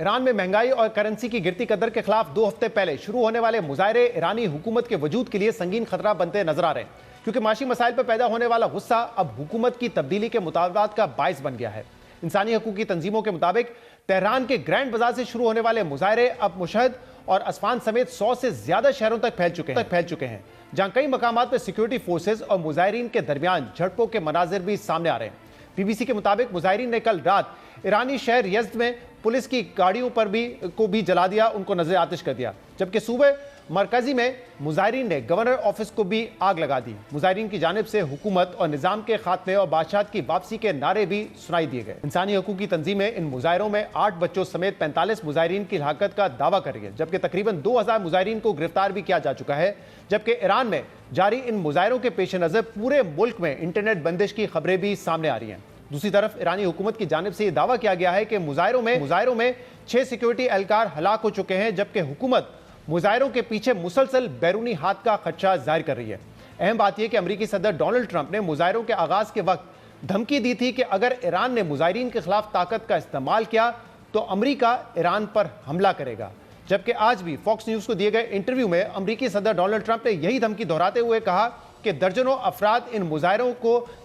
Iran में महंगाई और करेंसी की गिरती कदर के खिलाफ 2 हफ्ते पहले शुरू होने वाले मुजाहरे ईरानी हुकूमत के वजूद के लिए संगीन खतरा बनते नजर आ रहे हैं, क्योंकि माशी मसाइल पर पैदा होने वाला गुस्सा अब हुकूमत की तब्दीली के मुतालबात का बाइस बन गया है। इंसानी हकूक की तंजीमों के मुताबिक तेहरान के ग्रैंड बाजार से शुरू होने वाले मुजाहरे अब मुशहद और अस्फान समेत 100 से ज्यादा शहरों तक फैल चुके हैं, जहां कई मकामात पर सिक्योरिटी फोर्सेज और मुजाहिरीन के दरमियान झड़पों के मनाजिर भी सामने आ रहे हैं। बीबीसी के मुताबिक मुजाहिरीन ने कल रात ईरानी शहर यज़्द में पुलिस की गाड़ियों पर भी जला दिया, उनको नजर आतिश कर दिया, जबकि सूबे मरकजी में मुजाहिरीन ने गवर्नर ऑफिस को भी आग लगा दी। मुजाहिरीन की जानिब से हुकूमत और निजाम के खात्मे और बादशाहत की वापसी के नारे भी सुनाई दिए गए। इंसानी हकूक की तंजीमें इन मुजाहिरों में 8 बच्चों समेत 45 मुजाहिरीन की हिलाकत का दावा कर रही है, जबकि तकरीबन 2000 मुजाहिरीन को गिरफ्तार भी किया जा चुका है। जबकि ईरान में जारी इन मुजाहिरों के पेश नजर पूरे मुल्क में इंटरनेट बंदिश की खबरें भी सामने आ रही हैं। दूसरी तरफ ईरानी हुकूमत की जानिब से यह दावा किया गया है कि मुजाहिरों में 6 सिक्योरिटी एहलकार हलाक हो चुके हैं, जबकि हुकूमत मुजाहिरों के पीछे मुसलसल बैरूनी हाथ का खदशा जाहिर कर रही है। अहम बात यह कि अमेरिकी सदर डोनाल्ड ट्रंप ने मुजाहिरों के आगाज के वक्त धमकी दी थी कि अगर ईरान ने मुजाहिरीन के खिलाफ ताकत का इस्तेमाल किया तो अमेरिका ईरान पर हमला करेगा। जबकि आज भी फॉक्स न्यूज को दिए गए इंटरव्यू में अमेरिकी सदर डोनाल्ड ट्रंप ने यही धमकी दोहराते हुए कहा कि दर्जनों अफराद इन मुजाहिरों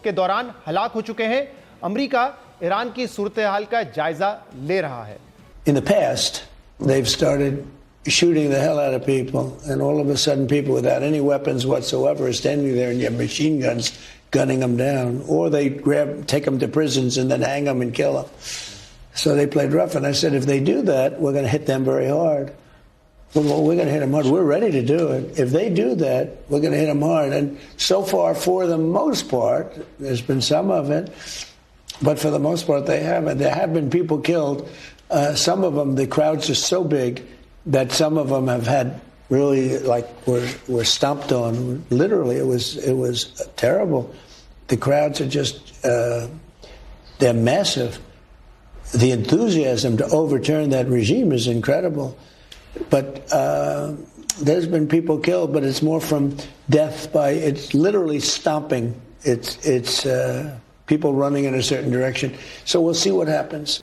के दौरान हलाक हो चुके हैं। अमेरिका ईरान की सूरत हाल का जायजा ले रहा है। In the past, they've started shooting the hell out of people, and all of a sudden people without any weapons whatsoever are standing there and you have machine guns gunning them down, or they take them to prisons and then hang them and kill them. So they played rough, and I said, if they do that, we're going to hit them very hard. Well, we're going to hit them hard. We're ready to do it. If they do that, we're going to hit them hard. And so far, for the most part, there's been some of it, but for the most part, they haven't. There have been people killed. Some of them, the crowds are so big that some of them have had really were stomped on. Literally, it was terrible. The crowds are just they're massive. The enthusiasm to overturn that regime is incredible. But there's been people killed, but it's more from death by it's literally stomping. It's people running in a certain direction. So we'll see what happens.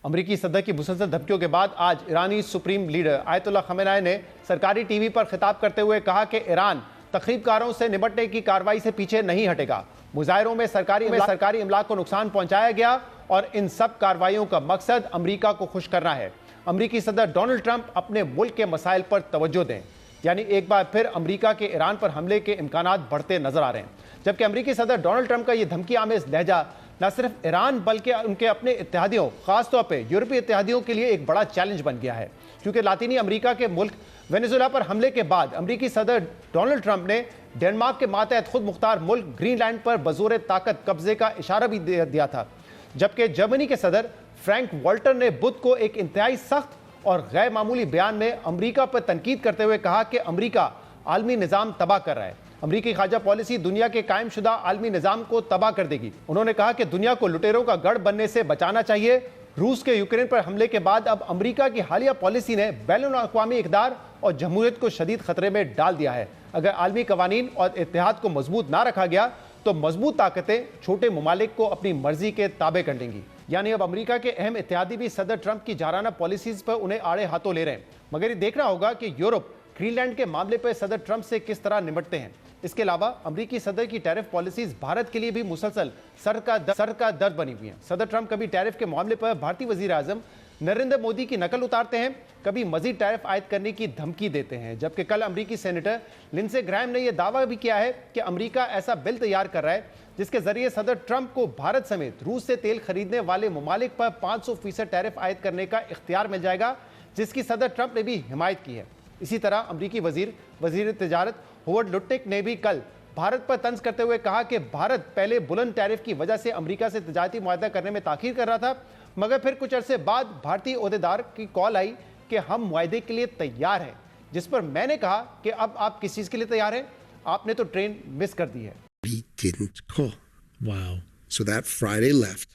अमरीकी सदर की मुसलसल धमकियों के बाद आज ईरानी supreme leader Ayatollah Khamenei ने सरकारी TV पर खिताब करते हुए कहा कि ईरान तखरीबकारों से निपटने की कार्रवाई से पीछे नहीं हटेगा। मुजाहिरों में सरकारी इमलाक को नुकसान पहुंचाया गया और इन सब कार्रवाइयों का मकसद अमरीका को खुश करना है। अमरीकी सदर डोनाल्ड ट्रंप अपने मुल्क के मसाइल पर तवज्जो दें, यानी एक बार फिर अमरीका के ईरान पर हमले के इम्कानात बढ़ते नजर आ रहे हैं। जबकि अमरीकी सदर डोनाल्ड ट्रंप का यह धमकी आमेज लहजा न सिर्फ ईरान बल्कि उनके अपने इत्तेहादियों, खासतौर पर यूरोपीय इत्तेहादियों के लिए एक बड़ा चैलेंज बन गया है, क्योंकि लातीनी अमरीका के मुल्क वेनेजुएला पर हमले के बाद अमरीकी सदर डोनाल्ड ट्रंप ने डेनमार्क के मातहत खुद मुख्तार मुल्क ग्रीनलैंड पर बजोर ताकत कब्जे का इशारा भी दिया था। जबकि जर्मनी के सदर फ्रैंक वॉल्टर ने बुध को एक इंतहाई सख्त और गैर मामूली बयान में अमरीका पर तनकीद करते हुए कहा कि अमरीका आलमी निज़ाम तबाह कर रहा है। अमरीकी खारजा पॉलिसी दुनिया के कायमशुदा आलमी निज़ाम को तबाह कर देगी। उन्होंने कहा कि दुनिया को लुटेरों का गढ़ बनने से बचाना चाहिए। रूस के यूक्रेन पर हमले के बाद अब अमरीका की हालिया पॉलिसी ने बैनुल-अक़वामी इक़दार और जमहूरियत को शदीद खतरे में डाल दिया है। अगर आलमी कवानीन और इत्तेहाद को मजबूत ना रखा गया तो मजबूत ताकतें छोटे ममालिक को अपनी मर्जी के ताबे कर लेंगी। यानी अब अमेरिका के अहम इत्तेहादी भी सदर ट्रंप की जाराना पॉलिसीज पर उन्हें आड़े हाथों ले रहे हैं। मगर ये देखना होगा कि यूरोप ग्रीनलैंड के मामले पर सदर ट्रंप से किस तरह निपटते हैं। इसके अलावा अमरीकी सदर की टैरिफ पॉलिसीज भारत के लिए भी मुसलसल सर का दर्द बनी हुई हैं। सदर ट्रंप कभी टैरिफ के मामले पर भारतीय वजीर आजम नरेंद्र मोदी की नकल उतारते हैं, कभी मजीद टैरिफ आयद करने की धमकी देते हैं। जबकि कल अमरीकी सेनेटर लिंडसे ग्राहम ने यह दावा भी किया है कि अमरीका ऐसा बिल तैयार कर रहा है जिसके जरिए सदर ट्रंप को भारत समेत रूस से तेल खरीदने वाले ममालिक पर 500% टैरिफ आयद करने का इख्तियार मिल जाएगा, जिसकी सदर ट्रंप ने भी हिमायत की है। इसी तरह अमरीकी वजीर तिजारत होवर्ड लुट्टिक ने भी कल भारत पर तंज करते हुए कहा कि भारत पहले बुलंद टैरिफ की वजह से अमरीका से तिजारती मुआहदा करने में ताखीर कर रहा था, मगर फिर कुछ अरसे बाद भारतीय ओहदेदार की कॉल आई कि हम मुआहदे के लिए तैयार हैं, जिस पर मैंने कहा कि अब आप किस चीज़ के लिए तैयार हैं? आपने तो ट्रेन मिस कर दी है। He didn't call. Wow. So that Friday left.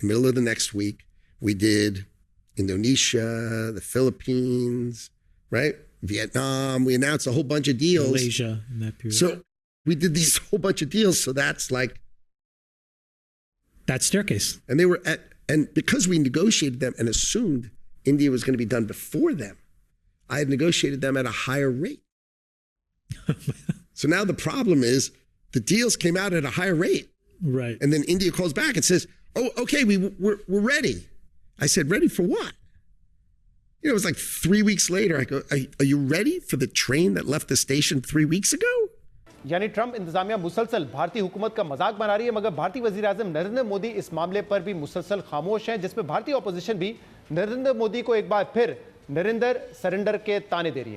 The middle of the next week, we did Indonesia, the Philippines, right? Vietnam. We announced a whole bunch of deals. Malaysia in that period. So we did these whole bunch of deals. So that's that staircase. And they were and because we negotiated them and assumed India was going to be done before them. I had negotiated them at a higher rate. So now the problem is the deals came out at a higher rate. Right. And then India calls back and says, oh, okay, we're ready. I said, ready for what? You know, it was like 3 weeks later. I go, are you ready for the train that left the station 3 weeks ago? यानी Trump इंतजामिया मुसलसल भारतीय हुकूमत का मजाक बना रही है, मगर भारतीय वजीर आजम नरेंद्र मोदी इस मामले पर भी मुसलसल खामोश हैं, जिसमें भारतीय ऑपोजिशन भी नरेंद्र मोदी को एक बार फिर नरेंद्र सरेंडर के ताने दे रही है।